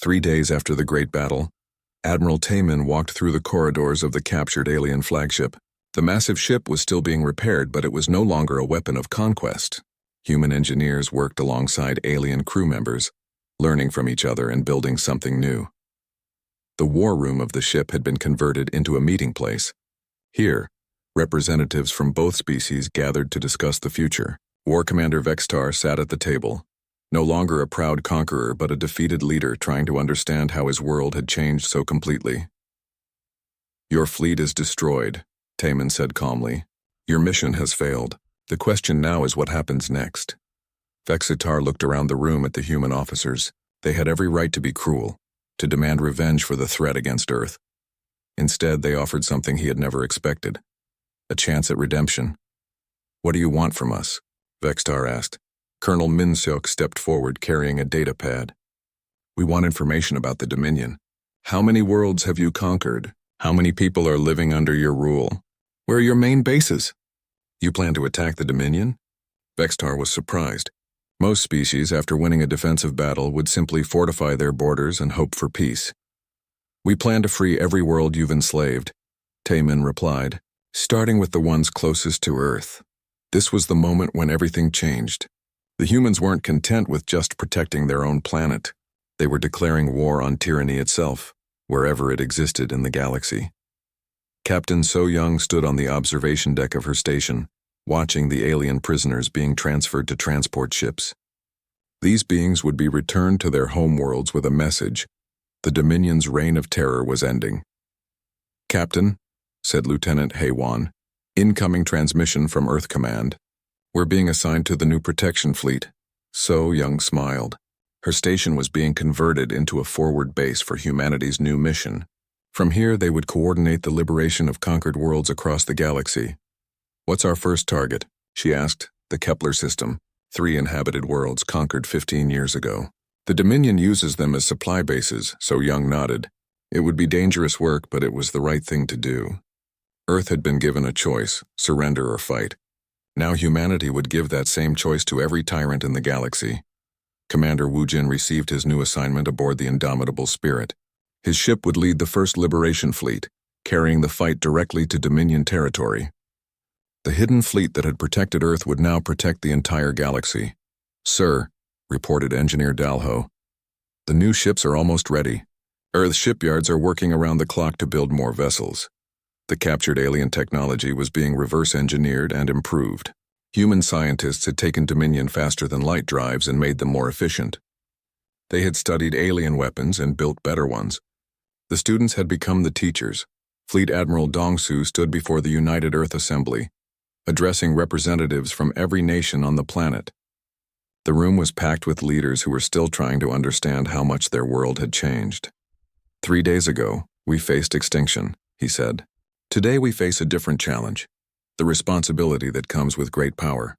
3 days after the Great Battle, Admiral Taman walked through the corridors of the captured alien flagship. The massive ship was still being repaired, but it was no longer a weapon of conquest. Human engineers worked alongside alien crew members, learning from each other and building something new. The war room of the ship had been converted into a meeting place. Here, representatives from both species gathered to discuss the future. War Commander Vextar sat at the table, no longer a proud conqueror but a defeated leader trying to understand how his world had changed so completely. "Your fleet is destroyed," Taman said calmly. "Your mission has failed. The question now is what happens next." Vexitar looked around the room at the human officers. They had every right to be cruel, to demand revenge for the threat against Earth. Instead, they offered something he had never expected: a chance at redemption. "What do you want from us?" Vextar asked. Colonel Minseok stepped forward carrying a data pad. "We want information about the Dominion. How many worlds have you conquered? How many people are living under your rule? Where are your main bases? You plan to attack the Dominion?" Vextar was surprised. Most species, after winning a defensive battle, would simply fortify their borders and hope for peace. "We plan to free every world you've enslaved," Taman replied, "starting with the ones closest to Earth." This was the moment when everything changed. The humans weren't content with just protecting their own planet. They were declaring war on tyranny itself, wherever it existed in the galaxy. Captain So Young stood on the observation deck of her station, watching the alien prisoners being transferred to transport ships. These beings would be returned to their homeworlds with a message: the Dominion's reign of terror was ending. "Captain," said Lieutenant Haywan, "incoming transmission from Earth Command. We're being assigned to the new protection fleet." So Young smiled. Her station was being converted into a forward base for humanity's new mission. From here, they would coordinate the liberation of conquered worlds across the galaxy. "What's our first target?" she asked. "The Kepler system, 3 inhabited worlds conquered 15 years ago. The Dominion uses them as supply bases," So Young nodded. "It would be dangerous work, but it was the right thing to do." Earth had been given a choice: surrender or fight. Now humanity would give that same choice to every tyrant in the galaxy. Commander Wujin received his new assignment aboard the Indomitable Spirit. His ship would lead the first liberation fleet, carrying the fight directly to Dominion territory. The hidden fleet that had protected Earth would now protect the entire galaxy. "Sir," reported Engineer Dalho, "the new ships are almost ready. Earth shipyards are working around the clock to build more vessels." The captured alien technology was being reverse-engineered and improved. Human scientists had taken Dominion faster than light drives and made them more efficient. They had studied alien weapons and built better ones. The students had become the teachers. Fleet Admiral Dongsu stood before the United Earth Assembly, addressing representatives from every nation on the planet. The room was packed with leaders who were still trying to understand how much their world had changed. "3 days ago, we faced extinction," he said. "Today we face a different challenge: the responsibility that comes with great power.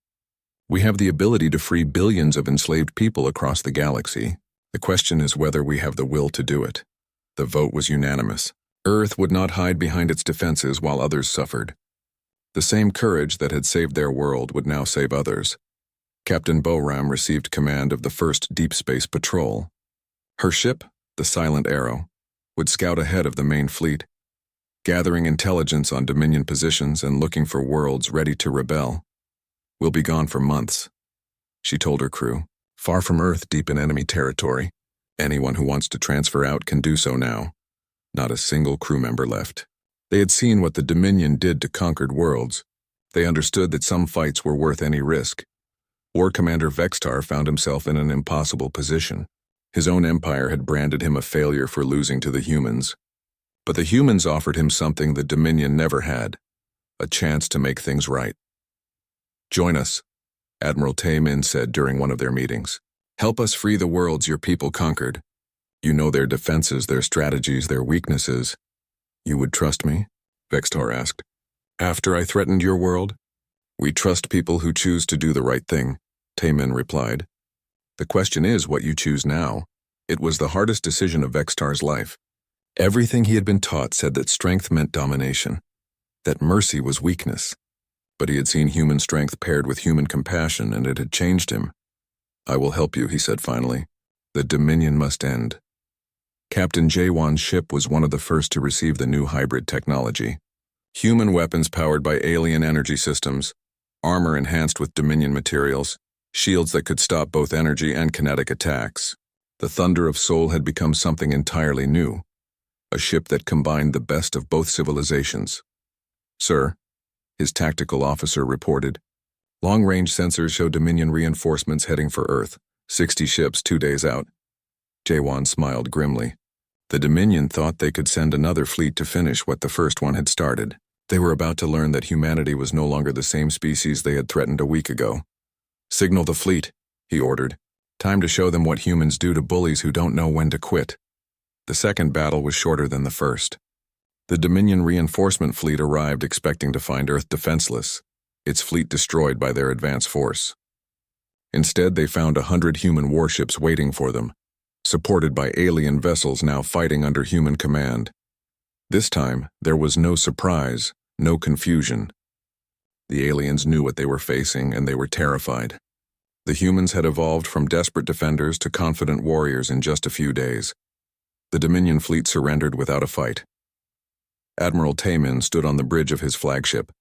We have the ability to free billions of enslaved people across the galaxy. The question is whether we have the will to do it." The vote was unanimous. Earth would not hide behind its defenses while others suffered. The same courage that had saved their world would now save others. Captain Boram received command of the first Deep Space Patrol. Her ship, the Silent Arrow, would scout ahead of the main fleet, gathering intelligence on Dominion positions and looking for worlds ready to rebel. "We'll be gone for months," she told her crew. "Far from Earth, deep in enemy territory. Anyone who wants to transfer out can do so now." Not a single crew member left. They had seen what the Dominion did to conquered worlds. They understood that some fights were worth any risk. War Commander Vextar found himself in an impossible position. His own empire had branded him a failure for losing to the humans. But the humans offered him something the Dominion never had: a chance to make things right. "Join us," Admiral Taemin said during one of their meetings. "Help us free the worlds your people conquered. You know their defenses, their strategies, their weaknesses." "You would trust me?" Vextar asked. "After I threatened your world?" "We trust people who choose to do the right thing," Taemin replied. "The question is what you choose now." It was the hardest decision of Vextar's life. Everything he had been taught said that strength meant domination, that mercy was weakness. But he had seen human strength paired with human compassion, and it had changed him. "I will help you," he said finally. "The Dominion must end." Captain Jaewon's ship was one of the first to receive the new hybrid technology. Human weapons powered by alien energy systems, armor enhanced with Dominion materials, shields that could stop both energy and kinetic attacks. The Thunder of Seoul had become something entirely new, a ship that combined the best of both civilizations. "Sir," his tactical officer reported, "long-range sensors show Dominion reinforcements heading for Earth, 60 ships 2 days out." Jaewon smiled grimly. The Dominion thought they could send another fleet to finish what the first one had started. They were about to learn that humanity was no longer the same species they had threatened a week ago. "Signal the fleet," he ordered. "Time to show them what humans do to bullies who don't know when to quit." The second battle was shorter than the first. The Dominion reinforcement fleet arrived expecting to find Earth defenseless, its fleet destroyed by their advance force. Instead, they found 100 human warships waiting for them, supported by alien vessels now fighting under human command. This time, there was no surprise, no confusion. The aliens knew what they were facing, and they were terrified. The humans had evolved from desperate defenders to confident warriors in just a few days. The Dominion fleet surrendered without a fight. Admiral Taemin stood on the bridge of his flagship,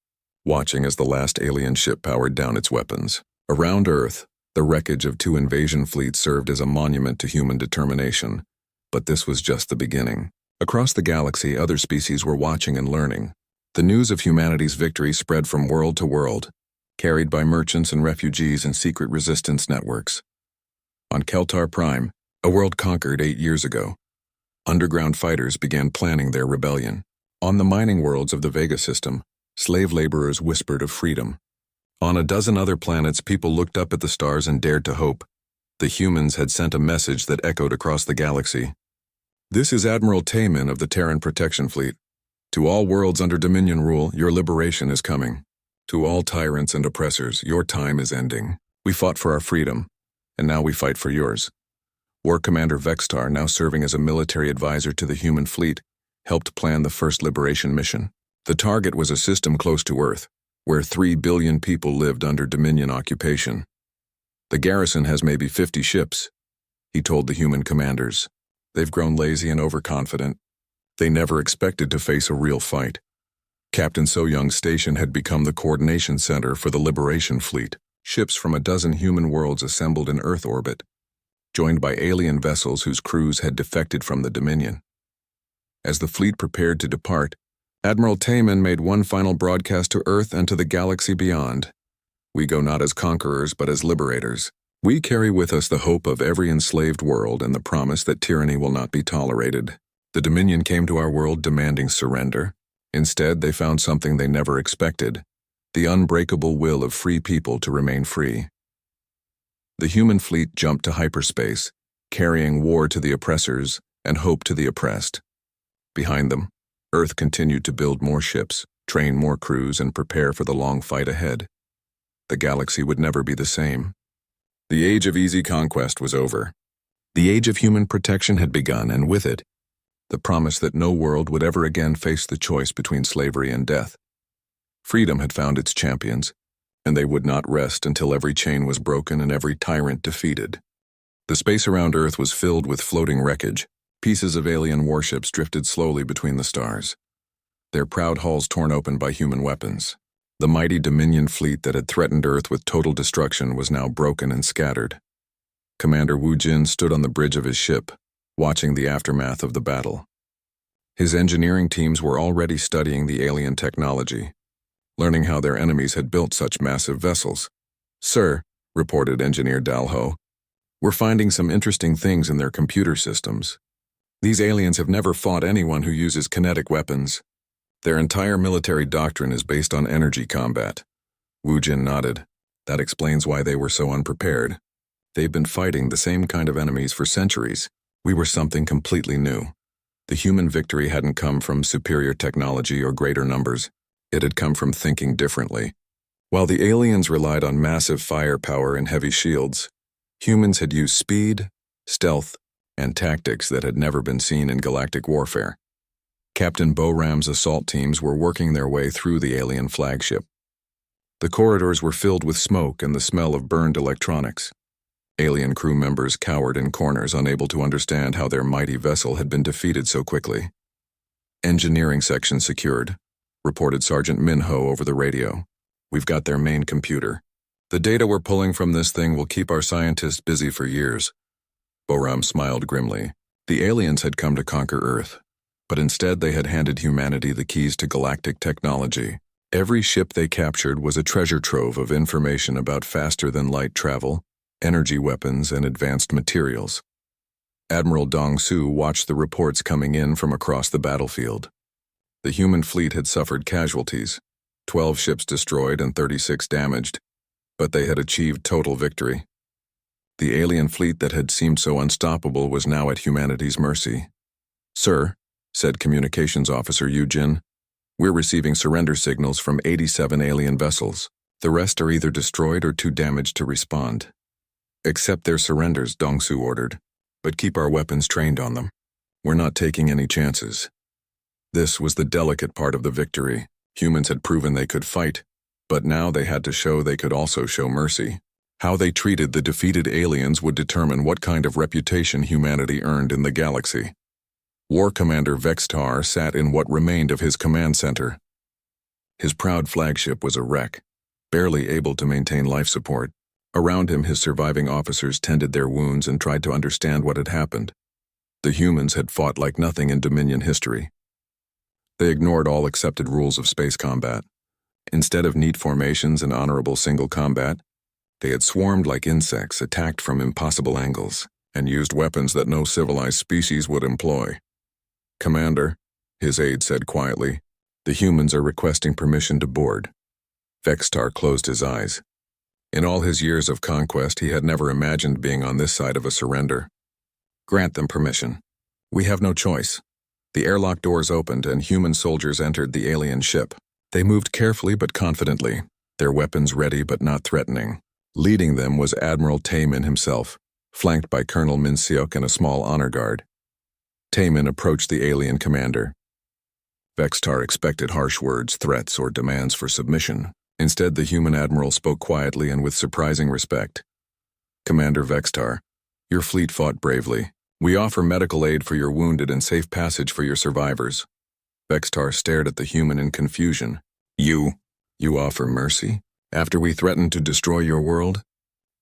watching as the last alien ship powered down its weapons. Around Earth, the wreckage of 2 invasion fleets served as a monument to human determination. But this was just the beginning. Across the galaxy, other species were watching and learning. The news of humanity's victory spread from world to world, carried by merchants and refugees and secret resistance networks. On Keltar Prime, a world conquered 8 years ago, underground fighters began planning their rebellion. On the mining worlds of the Vega system, slave laborers whispered of freedom. On a dozen other planets, people looked up at the stars and dared to hope. The humans had sent a message that echoed across the galaxy. "This is Admiral Taemin of the Terran Protection Fleet. To all worlds under Dominion rule, your liberation is coming. To all tyrants and oppressors, your time is ending. We fought for our freedom, and now we fight for yours." War Commander Vextar, now serving as a military advisor to the human fleet, helped plan the first liberation mission. The target was a system close to Earth, where 3 billion people lived under Dominion occupation. "The garrison has maybe 50 ships," he told the human commanders. "They've grown lazy and overconfident. They never expected to face a real fight." Captain So-Young's station had become the coordination center for the Liberation Fleet. Ships from a dozen human worlds assembled in Earth orbit, joined by alien vessels whose crews had defected from the Dominion. As the fleet prepared to depart, Admiral Taemin made one final broadcast to Earth and to the galaxy beyond. "We go not as conquerors, but as liberators. We carry with us the hope of every enslaved world and the promise that tyranny will not be tolerated." The Dominion came to our world demanding surrender. Instead, they found something they never expected: the unbreakable will of free people to remain free. The human fleet jumped to hyperspace, carrying war to the oppressors and hope to the oppressed. Behind them, Earth continued to build more ships, train more crews, and prepare for the long fight ahead. The galaxy would never be the same. The age of easy conquest was over. The age of human protection had begun, and with it, the promise that no world would ever again face the choice between slavery and death. Freedom had found its champions, and they would not rest until every chain was broken and every tyrant defeated. The space around Earth was filled with floating wreckage. Pieces of alien warships drifted slowly between the stars, their proud hulls torn open by human weapons. The mighty Dominion fleet that had threatened Earth with total destruction was now broken and scattered. Commander Wu Jin stood on the bridge of his ship, watching the aftermath of the battle. His engineering teams were already studying the alien technology, learning how their enemies had built such massive vessels. "Sir," reported Engineer Dalho, "we're finding some interesting things in their computer systems. These aliens have never fought anyone who uses kinetic weapons. Their entire military doctrine is based on energy combat." Wu Jin nodded. "That explains why they were so unprepared. They've been fighting the same kind of enemies for centuries. We were something completely new. The human victory hadn't come from superior technology or greater numbers. It had come from thinking differently. While the aliens relied on massive firepower and heavy shields, humans had used speed, stealth, and tactics that had never been seen in galactic warfare. Captain Boram's assault teams were working their way through the alien flagship. The corridors were filled with smoke and the smell of burned electronics. Alien crew members cowered in corners, unable to understand how their mighty vessel had been defeated so quickly. "Engineering section secured," reported Sergeant Minho over the radio. "We've got their main computer. The data we're pulling from this thing will keep our scientists busy for years." Boram smiled grimly. The aliens had come to conquer Earth, but instead they had handed humanity the keys to galactic technology. Every ship they captured was a treasure trove of information about faster-than-light travel, energy weapons, and advanced materials. Admiral Dong Su watched the reports coming in from across the battlefield. The human fleet had suffered casualties, 12 ships destroyed and 36 damaged, but they had achieved total victory. The alien fleet that had seemed so unstoppable was now at humanity's mercy. "Sir," said Communications Officer Yu Jin, "we're receiving surrender signals from 87 alien vessels. The rest are either destroyed or too damaged to respond." "Accept their surrenders," Dong Su ordered, "but keep our weapons trained on them. We're not taking any chances." This was the delicate part of the victory. Humans had proven they could fight, but now they had to show they could also show mercy. How they treated the defeated aliens would determine what kind of reputation humanity earned in the galaxy. War Commander Vextar sat in what remained of his command center. His proud flagship was a wreck, barely able to maintain life support. Around him, his surviving officers tended their wounds and tried to understand what had happened. The humans had fought like nothing in Dominion history. They ignored all accepted rules of space combat. Instead of neat formations and honorable single combat, they had swarmed like insects, attacked from impossible angles, and used weapons that no civilized species would employ. "Commander," his aide said quietly, "the humans are requesting permission to board." Vextar closed his eyes. In all his years of conquest, he had never imagined being on this side of a surrender. "Grant them permission. We have no choice." The airlock doors opened and human soldiers entered the alien ship. They moved carefully but confidently, their weapons ready but not threatening. Leading them was Admiral Taemin himself, flanked by Colonel Min Seok and a small honor guard. Taemin approached the alien commander. Vextar expected harsh words, threats, or demands for submission. Instead, the human admiral spoke quietly and with surprising respect. "Commander Vextar, your fleet fought bravely. We offer medical aid for your wounded and safe passage for your survivors." Vextar stared at the human in confusion. You offer mercy? After we threatened to destroy your world?"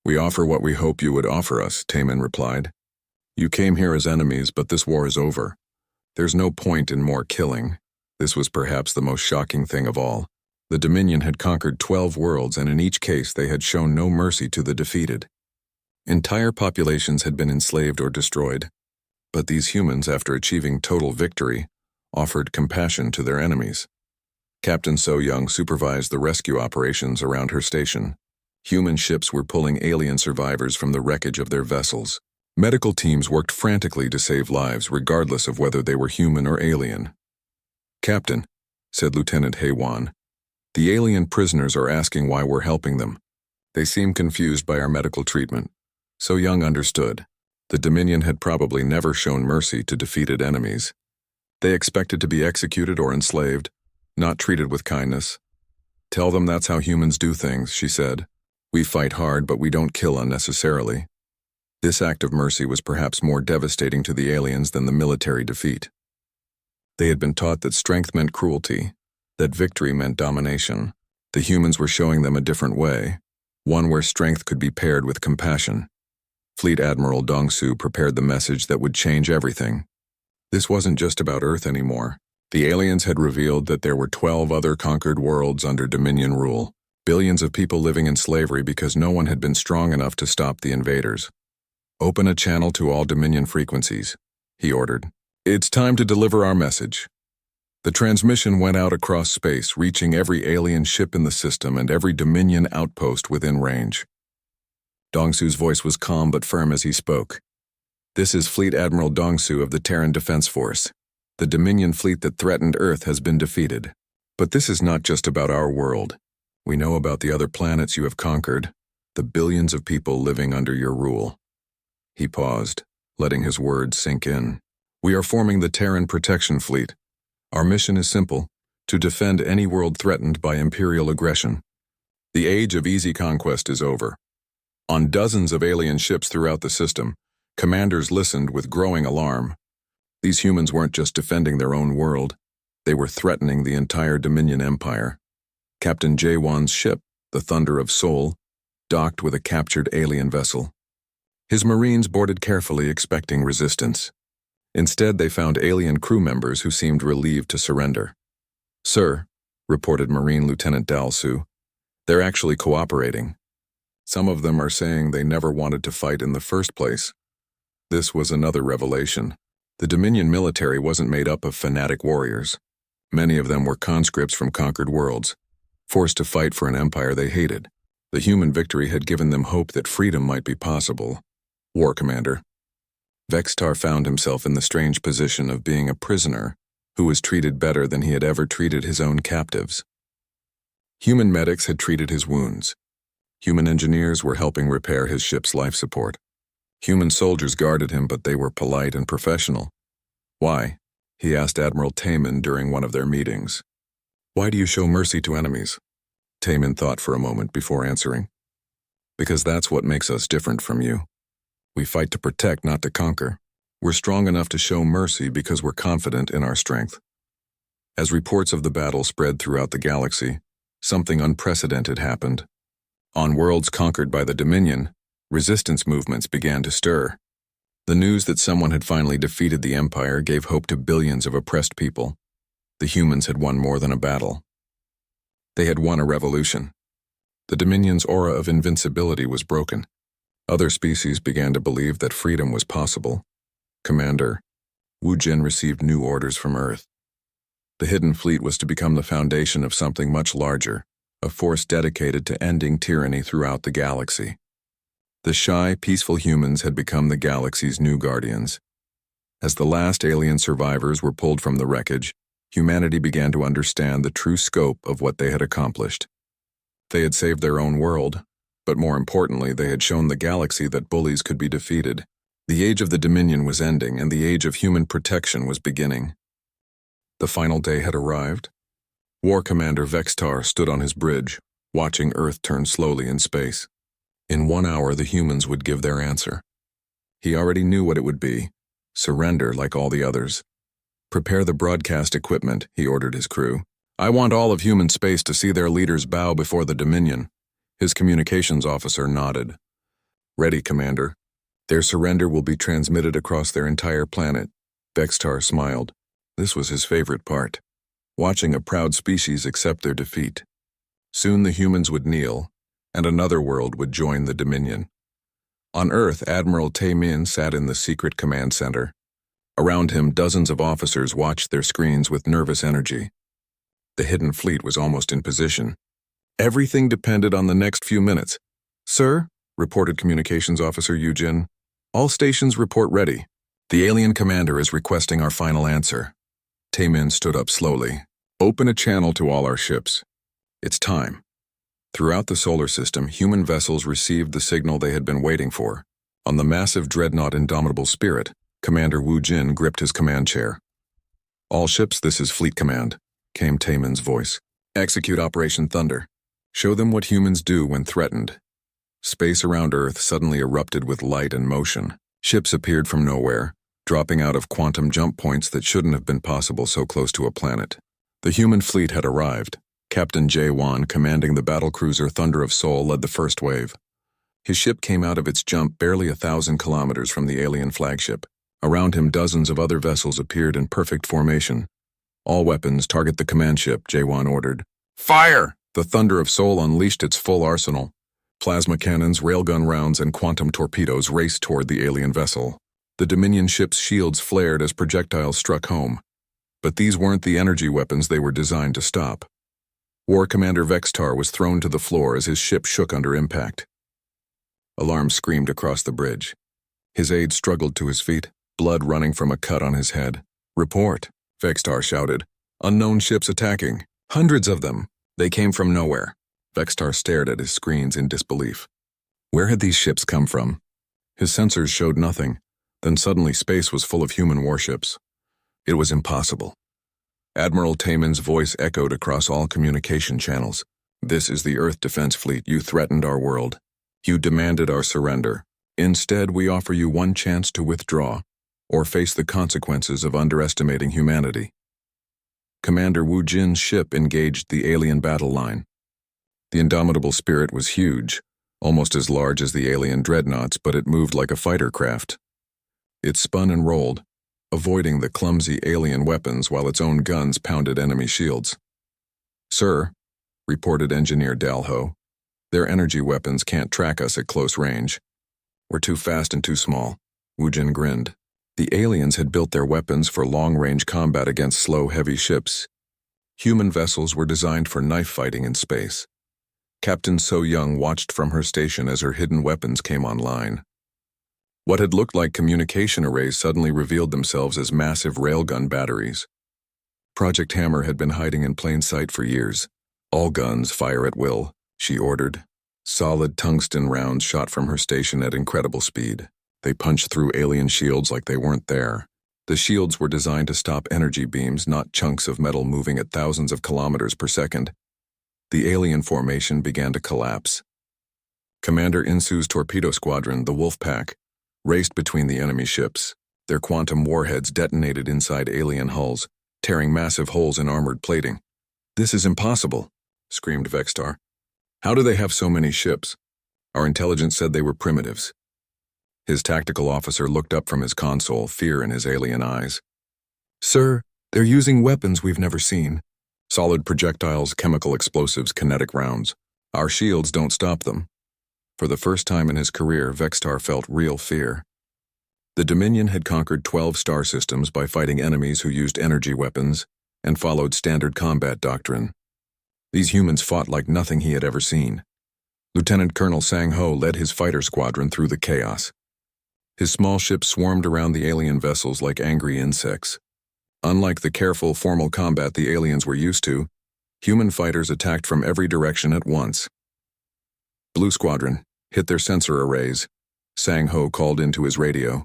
"We offer what we hope you would offer us," Taemin replied. "You came here as enemies, but this war is over. There's no point in more killing." This was perhaps the most shocking thing of all. The Dominion had conquered 12 worlds, and in each case they had shown no mercy to the defeated. Entire populations had been enslaved or destroyed. But these humans, after achieving total victory, offered compassion to their enemies. Captain So Young supervised the rescue operations around her station. Human ships were pulling alien survivors from the wreckage of their vessels. Medical teams worked frantically to save lives, regardless of whether they were human or alien. "Captain," said Lieutenant Heywan, "the alien prisoners are asking why we're helping them. They seem confused by our medical treatment." So Young understood. The Dominion had probably never shown mercy to defeated enemies. They expected to be executed or enslaved, not treated with kindness. "Tell them that's how humans do things," she said. "We fight hard, but we don't kill unnecessarily." This act of mercy was perhaps more devastating to the aliens than the military defeat. They had been taught that strength meant cruelty, that victory meant domination. The humans were showing them a different way, one where strength could be paired with compassion. Fleet Admiral Dong Su prepared the message that would change everything. This wasn't just about Earth anymore. The aliens had revealed that there were 12 other conquered worlds under Dominion rule, billions of people living in slavery because no one had been strong enough to stop the invaders. "Open a channel to all Dominion frequencies," he ordered. "It's time to deliver our message." The transmission went out across space, reaching every alien ship in the system and every Dominion outpost within range. Dong Su's voice was calm but firm as he spoke. "This is Fleet Admiral Dong Su of the Terran Defense Force. The Dominion fleet that threatened Earth has been defeated. But this is not just about our world. We know about the other planets you have conquered, the billions of people living under your rule." He paused, letting his words sink in. "We are forming the Terran Protection Fleet. Our mission is simple, to defend any world threatened by Imperial aggression. The age of easy conquest is over. On dozens of alien ships throughout the system, commanders listened with growing alarm. These humans weren't just defending their own world, they were threatening the entire Dominion Empire. Captain Jawan's ship, the Thunder of Sol, docked with a captured alien vessel. His Marines boarded carefully, expecting resistance. Instead, they found alien crew members who seemed relieved to surrender. "Sir," reported Marine Lieutenant Dalsu, "they're actually cooperating. Some of them are saying they never wanted to fight in the first place." This was another revelation. The Dominion military wasn't made up of fanatic warriors. Many of them were conscripts from conquered worlds, forced to fight for an empire they hated. The human victory had given them hope that freedom might be possible. War Commander. Vextar found himself in the strange position of being a prisoner who was treated better than he had ever treated his own captives. Human medics had treated his wounds. Human engineers were helping repair his ship's life support. Human soldiers guarded him, but they were polite and professional. "Why?" he asked Admiral Taman during one of their meetings. "Why do you show mercy to enemies?" Taman thought for a moment before answering. "Because that's what makes us different from you. We fight to protect, not to conquer. We're strong enough to show mercy because we're confident in our strength." As reports of the battle spread throughout the galaxy, something unprecedented happened. On worlds conquered by the Dominion, resistance movements began to stir. The news that someone had finally defeated the Empire gave hope to billions of oppressed people. The humans had won more than a battle. They had won a revolution. The Dominion's aura of invincibility was broken. Other species began to believe that freedom was possible. Commander Wu Jin received new orders from Earth. The Hidden Fleet was to become the foundation of something much larger, a force dedicated to ending tyranny throughout the galaxy. The shy, peaceful humans had become the galaxy's new guardians. As the last alien survivors were pulled from the wreckage, humanity began to understand the true scope of what they had accomplished. They had saved their own world, but more importantly, they had shown the galaxy that bullies could be defeated. The age of the Dominion was ending, and the age of human protection was beginning. The final day had arrived. War Commander Vextar stood on his bridge, watching Earth turn slowly in space. In 1 hour, the humans would give their answer. He already knew what it would be: surrender like all the others. "Prepare the broadcast equipment," he ordered his crew. "I want all of human space to see their leaders bow before the Dominion." His communications officer nodded. "Ready, Commander. Their surrender will be transmitted across their entire planet." Vextar smiled. This was his favorite part, watching a proud species accept their defeat. Soon the humans would kneel, and another world would join the Dominion. On Earth, Admiral Taemin sat in the secret command center. Around him, dozens of officers watched their screens with nervous energy. The Hidden Fleet was almost in position. Everything depended on the next few minutes. "Sir," reported Communications Officer Yujin, "all stations report ready. The alien commander is requesting our final answer." Taemin stood up slowly. "Open a channel to all our ships. It's time." Throughout the solar system, human vessels received the signal they had been waiting for. On the massive dreadnought Indomitable Spirit, Commander Wu Jin gripped his command chair. "All ships, this is Fleet Command," came Taemin's voice. "Execute Operation Thunder. Show them what humans do when threatened." Space around Earth suddenly erupted with light and motion. Ships appeared from nowhere, dropping out of quantum jump points that shouldn't have been possible so close to a planet. The human fleet had arrived. Captain Jawan, commanding the battlecruiser Thunder of Sol, led the first wave. His ship came out of its jump barely 1,000 kilometers from the alien flagship. Around him, dozens of other vessels appeared in perfect formation. "All weapons target the command ship," Jawan ordered. "Fire!" The Thunder of Sol unleashed its full arsenal. Plasma cannons, railgun rounds, and quantum torpedoes raced toward the alien vessel. The Dominion ship's shields flared as projectiles struck home. But these weren't the energy weapons they were designed to stop. War Commander Vextar was thrown to the floor as his ship shook under impact. Alarm screamed across the bridge. His aide struggled to his feet, blood running from a cut on his head. "Report," Vextar shouted. "Unknown ships attacking. Hundreds of them. They came from nowhere." Vextar stared at his screens in disbelief. Where had these ships come from? His sensors showed nothing. Then suddenly space was full of human warships. It was impossible. Admiral Taemin's voice echoed across all communication channels. "This is the Earth Defense Fleet. You threatened our world. You demanded our surrender. Instead, we offer you one chance to withdraw, or face the consequences of underestimating humanity. Commander Wu Jin's ship engaged the alien battle line. The indomitable spirit was huge, almost as large as the alien dreadnoughts, but it moved like a fighter craft. It spun and rolled, avoiding the clumsy alien weapons while its own guns pounded enemy shields. "Sir," reported Engineer Dalho, "their energy weapons can't track us at close range. We're too fast and too small." Wu Jin grinned. The aliens had built their weapons for long-range combat against slow, heavy ships. Human vessels were designed for knife fighting in space. Captain So Young watched from her station as her hidden weapons came online. What had looked like communication arrays suddenly revealed themselves as massive railgun batteries. Project Hammer had been hiding in plain sight for years. "All guns fire at will," she ordered. Solid tungsten rounds shot from her station at incredible speed. They punched through alien shields like they weren't there. The shields were designed to stop energy beams, not chunks of metal moving at thousands of kilometers per second. The alien formation began to collapse. Commander Insu's torpedo squadron, the Wolf Pack, raced between the enemy ships. Their quantum warheads detonated inside alien hulls, tearing massive holes in armored plating. "This is impossible," screamed Vextar. "How do they have so many ships? Our intelligence said they were primitives." His tactical officer looked up from his console, fear in his alien eyes. "Sir, they're using weapons we've never seen. Solid projectiles, chemical explosives, kinetic rounds. Our shields don't stop them." For the first time in his career, Vextar felt real fear. The Dominion had conquered 12 star systems by fighting enemies who used energy weapons and followed standard combat doctrine. These humans fought like nothing he had ever seen. Lieutenant Colonel Sang Ho led his fighter squadron through the chaos. His small ships swarmed around the alien vessels like angry insects. Unlike the careful, formal combat the aliens were used to, human fighters attacked from every direction at once. "Blue Squadron, hit their sensor arrays," Sang Ho called into his radio.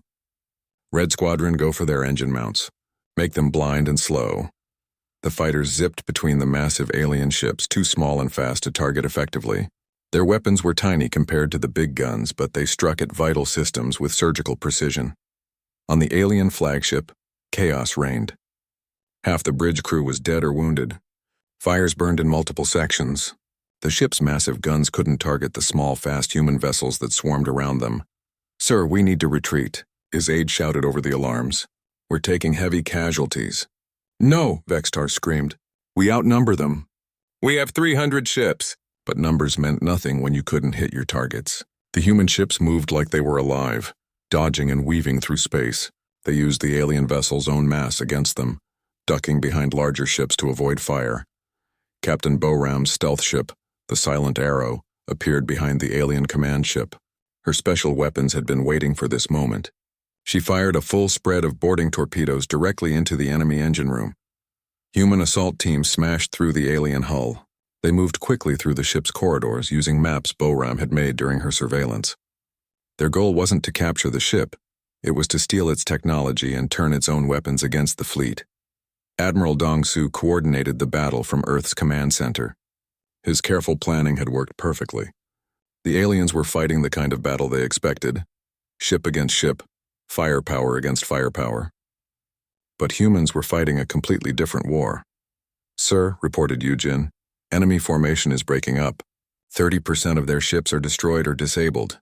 "Red Squadron, go for their engine mounts. Make them blind and slow." The fighters zipped between the massive alien ships, too small and fast to target effectively. Their weapons were tiny compared to the big guns, but they struck at vital systems with surgical precision. On the alien flagship, chaos reigned. Half the bridge crew was dead or wounded. Fires burned in multiple sections. The ship's massive guns couldn't target the small, fast human vessels that swarmed around them. "Sir, we need to retreat," his aide shouted over the alarms. "We're taking heavy casualties." "No," Vextar screamed. "We outnumber them. We have 300 ships." But numbers meant nothing when you couldn't hit your targets. The human ships moved like they were alive, dodging and weaving through space. They used the alien vessel's own mass against them, ducking behind larger ships to avoid fire. Captain Boram's stealth ship, the Silent Arrow, appeared behind the alien command ship. Her special weapons had been waiting for this moment. She fired a full spread of boarding torpedoes directly into the enemy engine room. Human assault teams smashed through the alien hull. They moved quickly through the ship's corridors using maps Boram had made during her surveillance. Their goal wasn't to capture the ship. It was to steal its technology and turn its own weapons against the fleet. Admiral Dong Su coordinated the battle from Earth's command center. His careful planning had worked perfectly. The aliens were fighting the kind of battle they expected. Ship against ship, firepower against firepower. But humans were fighting a completely different war. "Sir," reported Yujin, "enemy formation is breaking up. 30% of their ships are destroyed or disabled."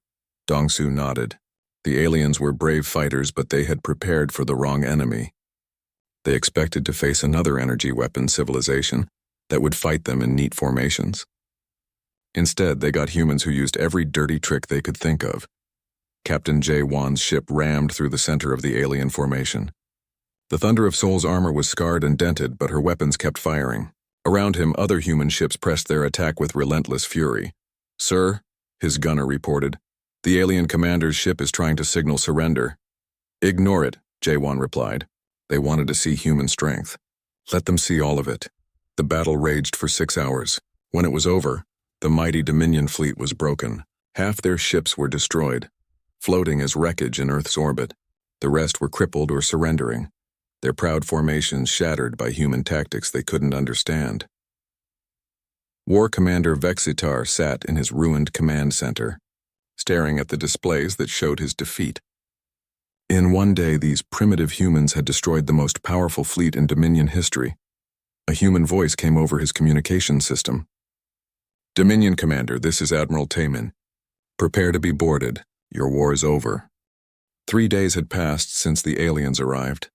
Dong Su nodded. The aliens were brave fighters, but they had prepared for the wrong enemy. They expected to face another energy weapon civilization that would fight them in neat formations. Instead, they got humans who used every dirty trick they could think of. Captain Jay Wan's ship rammed through the center of the alien formation. The Thunder of Soul's armor was scarred and dented, but her weapons kept firing. Around him, other human ships pressed their attack with relentless fury. "Sir," his gunner reported, "the alien commander's ship is trying to signal surrender." "Ignore it," J1 replied. They wanted to see human strength. Let them see all of it. The battle raged for 6 hours. When it was over, the mighty Dominion fleet was broken. Half their ships were destroyed, floating as wreckage in Earth's orbit. The rest were crippled or surrendering, their proud formations shattered by human tactics they couldn't understand. War Commander Vexitar sat in his ruined command center. staring at the displays that showed his defeat. In one day, these primitive humans had destroyed the most powerful fleet in Dominion history. A human voice came over his communication system. "Dominion Commander, this is Admiral Taman. Prepare to be boarded. Your war is over." 3 days had passed since the aliens arrived.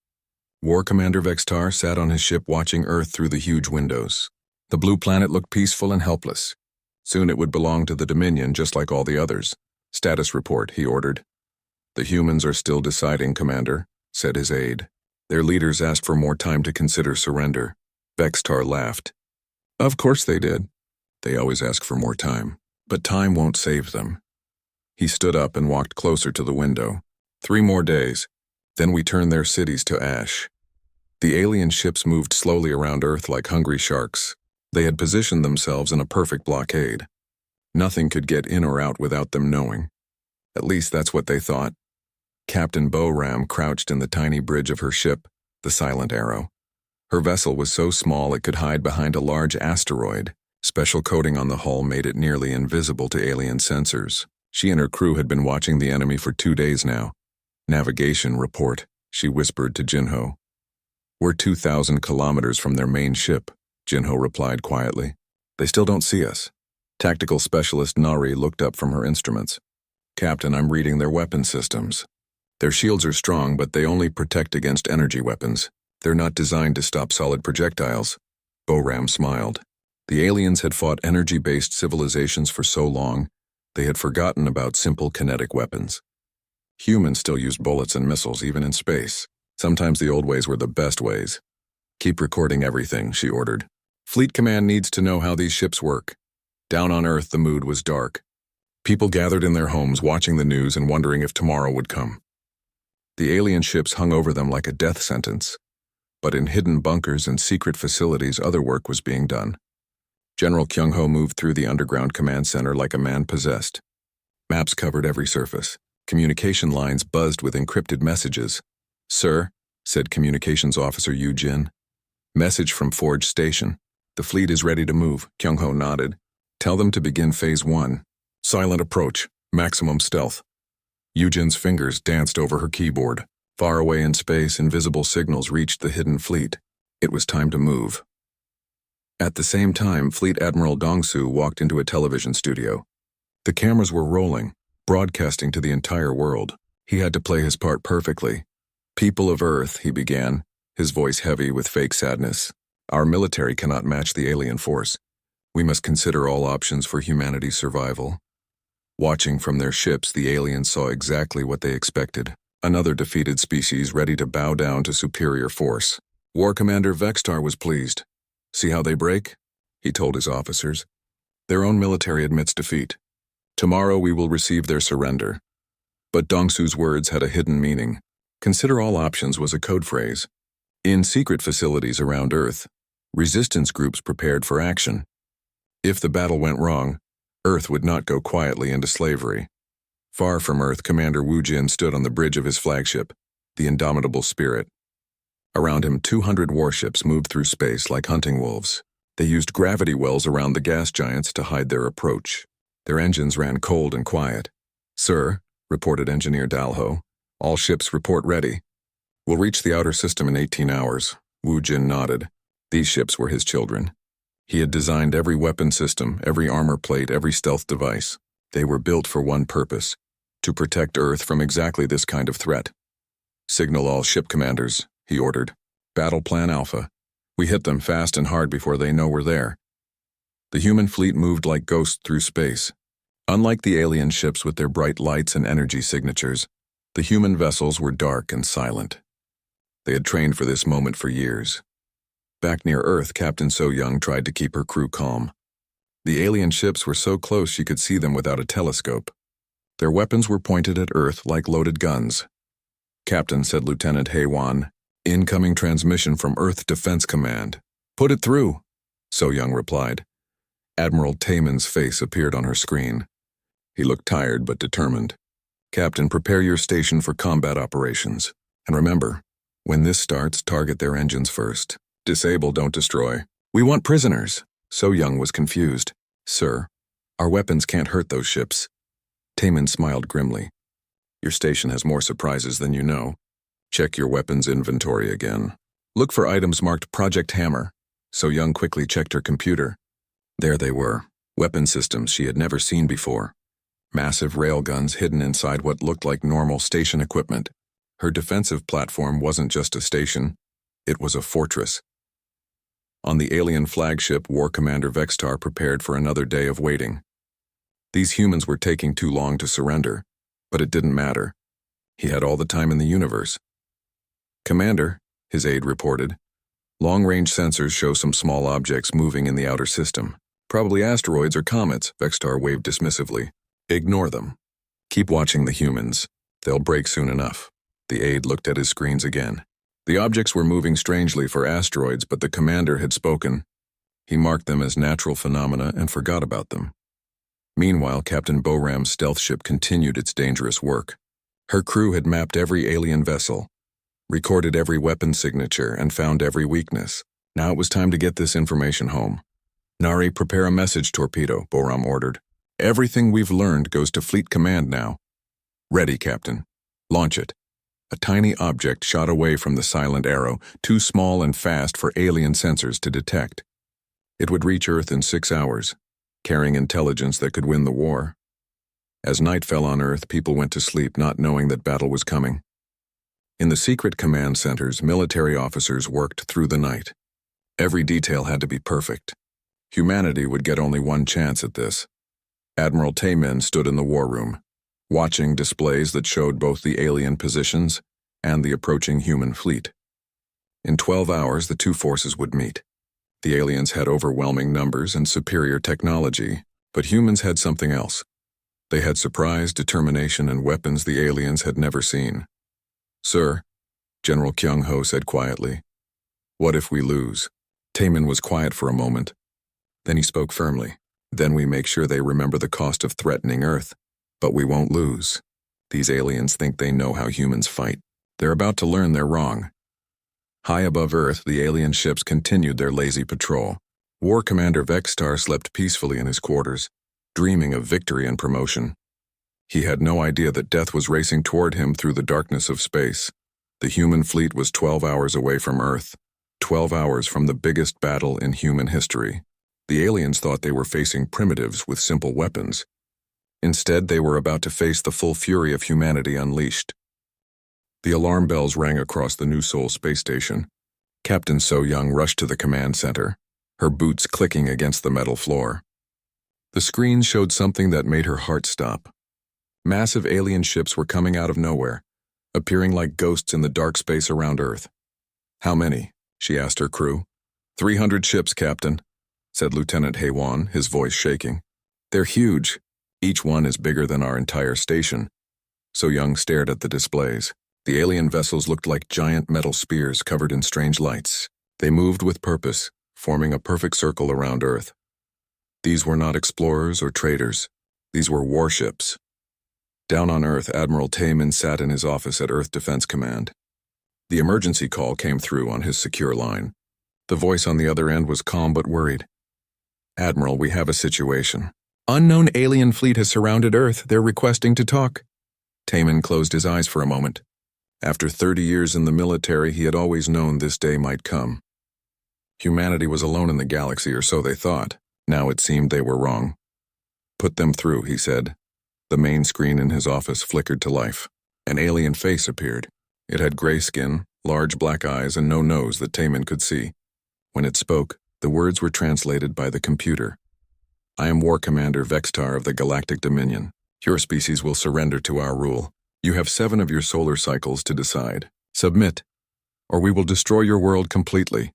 War Commander Vextar sat on his ship watching Earth through the huge windows. The blue planet looked peaceful and helpless. Soon it would belong to the Dominion just like all the others. "Status report," he ordered. "The humans are still deciding, Commander," said his aide. "Their leaders asked for more time to consider surrender." Vextar laughed. "Of course they did. They always ask for more time, but time won't save them." He stood up and walked closer to the window. 3 more days. Then we turn their cities to ash." The alien ships moved slowly around Earth like hungry sharks. They had positioned themselves in a perfect blockade. Nothing could get in or out without them knowing. At least that's what they thought. Captain Bo-Ram crouched in the tiny bridge of her ship, the Silent Arrow. Her vessel was so small it could hide behind a large asteroid. Special coating on the hull made it nearly invisible to alien sensors. She and her crew had been watching the enemy for 2 days now. "Navigation report," she whispered to Jinho. "We're 2,000 kilometers from their main ship," Jinho replied quietly. "They still don't see us." Tactical specialist Nari looked up from her instruments. "Captain, I'm reading their weapon systems. Their shields are strong, but they only protect against energy weapons. They're not designed to stop solid projectiles." Bo-Ram smiled. The aliens had fought energy-based civilizations for so long, they had forgotten about simple kinetic weapons. Humans still use bullets and missiles even in space. Sometimes the old ways were the best ways. "Keep recording everything," she ordered. "Fleet Command needs to know how these ships work." Down on Earth, the mood was dark. People gathered in their homes watching the news and wondering if tomorrow would come. The alien ships hung over them like a death sentence. But in hidden bunkers and secret facilities, other work was being done. General Kyung-ho moved through the underground command center like a man possessed. Maps covered every surface. Communication lines buzzed with encrypted messages. "Sir," said Communications Officer Yu Jin. "Message from Forge Station. The fleet is ready to move." Kyung-ho nodded. "Tell them to begin Phase 1. Silent approach. Maximum stealth." Yu Jin's fingers danced over her keyboard. Far away in space, invisible signals reached the hidden fleet. It was time to move. At the same time, Fleet Admiral Dong-Su walked into a television studio. The cameras were rolling, broadcasting to the entire world. He had to play his part perfectly. "People of Earth," he began, his voice heavy with fake sadness. "Our military cannot match the alien force. We must consider all options for humanity's survival." Watching from their ships, the aliens saw exactly what they expected. Another defeated species ready to bow down to superior force. War Commander Vextar was pleased. "See how they break?" he told his officers. "Their own military admits defeat. Tomorrow we will receive their surrender." But Dong-Su's words had a hidden meaning. "Consider all options" was a code phrase. In secret facilities around Earth, resistance groups prepared for action. If the battle went wrong, Earth would not go quietly into slavery. Far from Earth, Commander Wu Jin stood on the bridge of his flagship, the Indomitable Spirit. Around him, 200 warships moved through space like hunting wolves. They used gravity wells around the gas giants to hide their approach. Their engines ran cold and quiet. "Sir," reported Engineer Dalho, "all ships report ready. We'll reach the outer system in 18 hours. Wu Jin nodded. These ships were his children. He had designed every weapon system, every armor plate, every stealth device. They were built for one purpose: to protect Earth from exactly this kind of threat. "Signal all ship commanders," he ordered. "Battle Plan Alpha. We hit them fast and hard before they know we're there." The human fleet moved like ghosts through space. Unlike the alien ships with their bright lights and energy signatures, the human vessels were dark and silent. They had trained for this moment for years. Back near Earth, Captain So-Young tried to keep her crew calm. The alien ships were so close she could see them without a telescope. Their weapons were pointed at Earth like loaded guns. "Captain," said Lieutenant Hae-Wan, "incoming transmission from Earth Defense Command." "Put it through," So-Young replied. Admiral Taman's face appeared on her screen. He looked tired but determined. "Captain, prepare your station for combat operations. And remember, when this starts, target their engines first. Disable, don't destroy. We want prisoners." So-Young was confused. "Sir, our weapons can't hurt those ships." Taman smiled grimly. Your station has more surprises than you know. Check your weapons inventory again. Look for items marked Project Hammer. So Young quickly checked her computer. There they were, weapon systems she had never seen before. Massive railguns hidden inside what looked like normal station equipment. Her defensive platform wasn't just a station, it was a fortress. On the alien flagship, War Commander Vextar prepared for another day of waiting. These humans were taking too long to surrender, but it didn't matter. He had all the time in the universe. Commander, his aide reported, long-range sensors show some small objects moving in the outer system. Probably asteroids or comets, Vextar waved dismissively. Ignore them. Keep watching the humans. They'll break soon enough. The aide looked at his screens again. The objects were moving strangely for asteroids, but the commander had spoken. He marked them as natural phenomena and forgot about them. Meanwhile, Captain Boram's stealth ship continued its dangerous work. Her crew had mapped every alien vessel, recorded every weapon signature, and found every weakness. Now it was time to get this information home. Nari, prepare a message torpedo, Boram ordered. Everything we've learned goes to Fleet Command now. Ready, Captain. Launch it. A tiny object shot away from the silent arrow, too small and fast for alien sensors to detect. It would reach Earth in 6 hours, carrying intelligence that could win the war. As night fell on Earth, people went to sleep not knowing that battle was coming. In the secret command centers, military officers worked through the night. Every detail had to be perfect. Humanity would get only one chance at this. Admiral Taman stood in the war room, watching displays that showed both the alien positions and the approaching human fleet. In 12 hours, the two forces would meet. The aliens had overwhelming numbers and superior technology, but humans had something else. They had surprise, determination, and weapons the aliens had never seen. Sir, General Kyung-ho said quietly, what if we lose? Taman was quiet for a moment. Then he spoke firmly. Then we make sure they remember the cost of threatening Earth. But we won't lose. These aliens think they know how humans fight. They're about to learn they're wrong. High above Earth, the alien ships continued their lazy patrol. War Commander Vextar slept peacefully in his quarters, dreaming of victory and promotion. He had no idea that death was racing toward him through the darkness of space. The human fleet was 12 hours away from Earth, 12 hours from the biggest battle in human history. The aliens thought they were facing primitives with simple weapons. Instead, they were about to face the full fury of humanity unleashed. The alarm bells rang across the New Seoul space station. Captain So-young rushed to the command center, her boots clicking against the metal floor. The screen showed something that made her heart stop. Massive alien ships were coming out of nowhere, appearing like ghosts in the dark space around Earth. How many? She asked her crew. 300 ships, Captain, said Lieutenant Haewon, his voice shaking. They're huge. Each one is bigger than our entire station. So-young stared at the displays. The alien vessels looked like giant metal spears covered in strange lights. They moved with purpose, forming a perfect circle around Earth. These were not explorers or traders. These were warships. Down on Earth, Admiral Taman sat in his office at Earth Defense Command. The emergency call came through on his secure line. The voice on the other end was calm but worried. Admiral, we have a situation. Unknown alien fleet has surrounded Earth. They're requesting to talk. Taman closed his eyes for a moment. After 30 years in the military, he had always known this day might come. Humanity was alone in the galaxy, or so they thought. Now it seemed they were wrong. Put them through, he said. The main screen in his office flickered to life. An alien face appeared. It had gray skin, large black eyes, and no nose that Taman could see. When it spoke, the words were translated by the computer. I am War Commander Vextar of the Galactic Dominion. Your species will surrender to our rule. You have 7 of your solar cycles to decide. Submit, or we will destroy your world completely.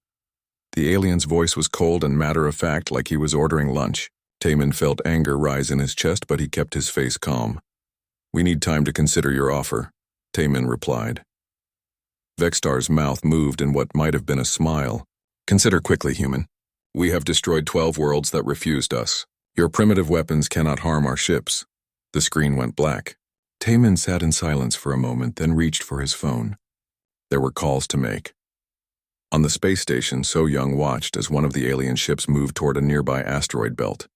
The alien's voice was cold and matter-of-fact, like he was ordering lunch. Taman felt anger rise in his chest, but he kept his face calm. We need time to consider your offer, Taman replied. Vextar's mouth moved in what might have been a smile. Consider quickly, human. We have destroyed 12 worlds that refused us. Your primitive weapons cannot harm our ships. The screen went black. Taman sat in silence for a moment, then reached for his phone. There were calls to make. On the space station, So-young watched as one of the alien ships moved toward a nearby asteroid belt.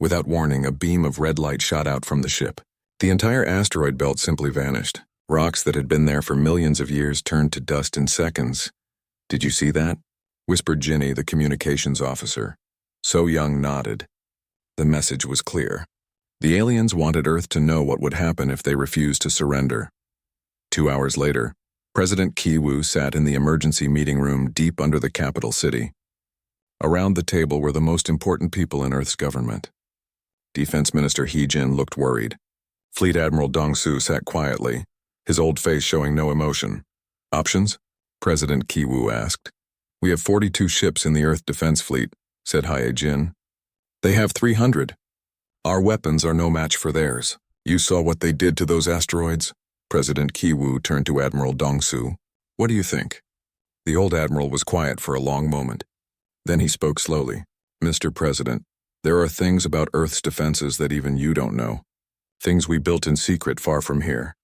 Without warning, a beam of red light shot out from the ship. The entire asteroid belt simply vanished. Rocks that had been there for millions of years turned to dust in seconds. "Did you see that?" whispered Ginny, the communications officer. So Young nodded. The message was clear. The aliens wanted Earth to know what would happen if they refused to surrender. 2 hours later, President Kiwu sat in the emergency meeting room deep under the capital city. Around the table were the most important people in Earth's government. Defense Minister He-jin looked worried. Fleet Admiral Dong-su sat quietly, his old face showing no emotion. "Options?" President Kiwu asked. "We have 42 ships in the Earth Defense Fleet," said Hae-jin. "They have 300. Our weapons are no match for theirs. You saw what they did to those asteroids?" President Kiwu turned to Admiral Dong-su. "What do you think?" The old admiral was quiet for a long moment. Then he spoke slowly. "Mr. President, there are things about Earth's defenses that even you don't know. Things we built in secret far from here."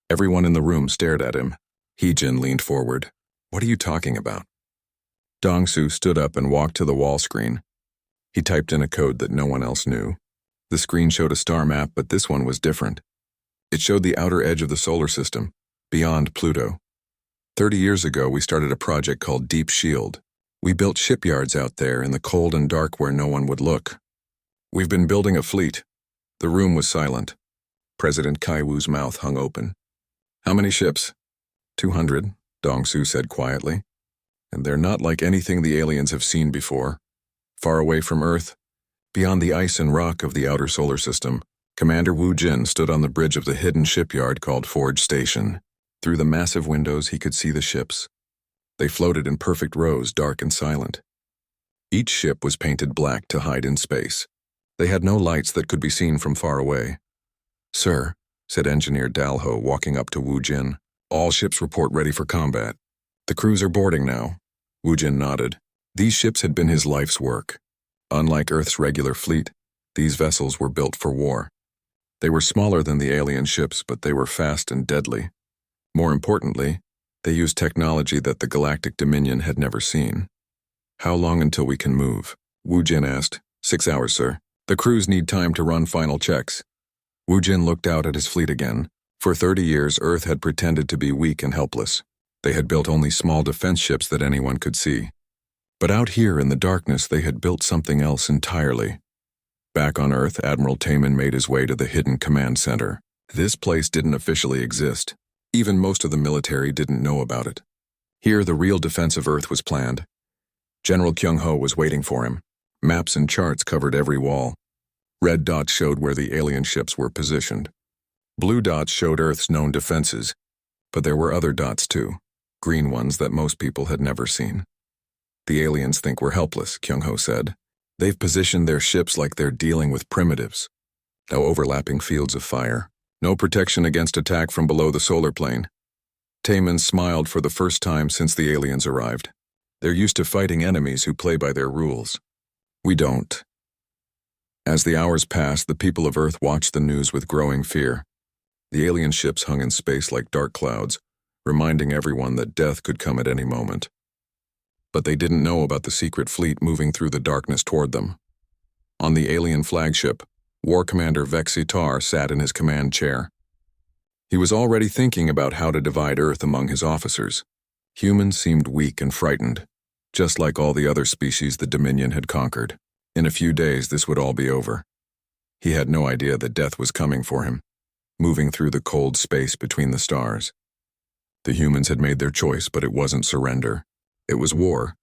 Everyone in the room stared at him. He-jin leaned forward. "What are you talking about?" Dong-su stood up and walked to the wall screen. He typed in a code that no one else knew. The screen showed a star map, but this one was different. It showed the outer edge of the solar system, beyond Pluto. 30 years ago, we started a project called Deep Shield. We built shipyards out there in the cold and dark where no one would look. We've been building a fleet. The room was silent. President Kaiwu's mouth hung open. "How many ships?" 200, Dong-su said quietly. "And they're not like anything the aliens have seen before. Far away from Earth, beyond the ice and rock of the outer solar system, Commander Wu Jin stood on the bridge of the hidden shipyard called Forge Station. Through the massive windows he could see the ships. They floated in perfect rows, dark and silent. Each ship was painted black to hide in space. They had no lights that could be seen from far away. "Sir," said Engineer Dalho, walking up to Wu Jin, "all ships report ready for combat. The crews are boarding now." Wu Jin nodded. These ships had been his life's work. Unlike Earth's regular fleet, these vessels were built for war. They were smaller than the alien ships, but they were fast and deadly. More importantly, they used technology that the Galactic Dominion had never seen. "How long until we can move?" Wu Jin asked. 6 hours, sir. The crews need time to run final checks." Wu Jin looked out at his fleet again. For 30 years, Earth had pretended to be weak and helpless. They had built only small defense ships that anyone could see. But out here in the darkness, they had built something else entirely. Back on Earth, Admiral Taman made his way to the hidden command center. This place didn't officially exist. Even most of the military didn't know about it. Here, the real defense of Earth was planned. General Kyung-ho was waiting for him. Maps and charts covered every wall. Red dots showed where the alien ships were positioned. Blue dots showed Earth's known defenses, but there were other dots too, green ones that most people had never seen. "The aliens think we're helpless," Kyung-ho said. "They've positioned their ships like they're dealing with primitives. No overlapping fields of fire. No protection against attack from below the solar plane." Taman smiled for the first time since the aliens arrived. "They're used to fighting enemies who play by their rules. We don't." As the hours passed, the people of Earth watched the news with growing fear. The alien ships hung in space like dark clouds, reminding everyone that death could come at any moment. But they didn't know about the secret fleet moving through the darkness toward them. On the alien flagship, War Commander Vexi Tar sat in his command chair. He was already thinking about how to divide Earth among his officers. Humans seemed weak and frightened, just like all the other species the Dominion had conquered. In a few days, this would all be over. He had no idea that death was coming for him, moving through the cold space between the stars. The humans had made their choice, but it wasn't surrender. It was war.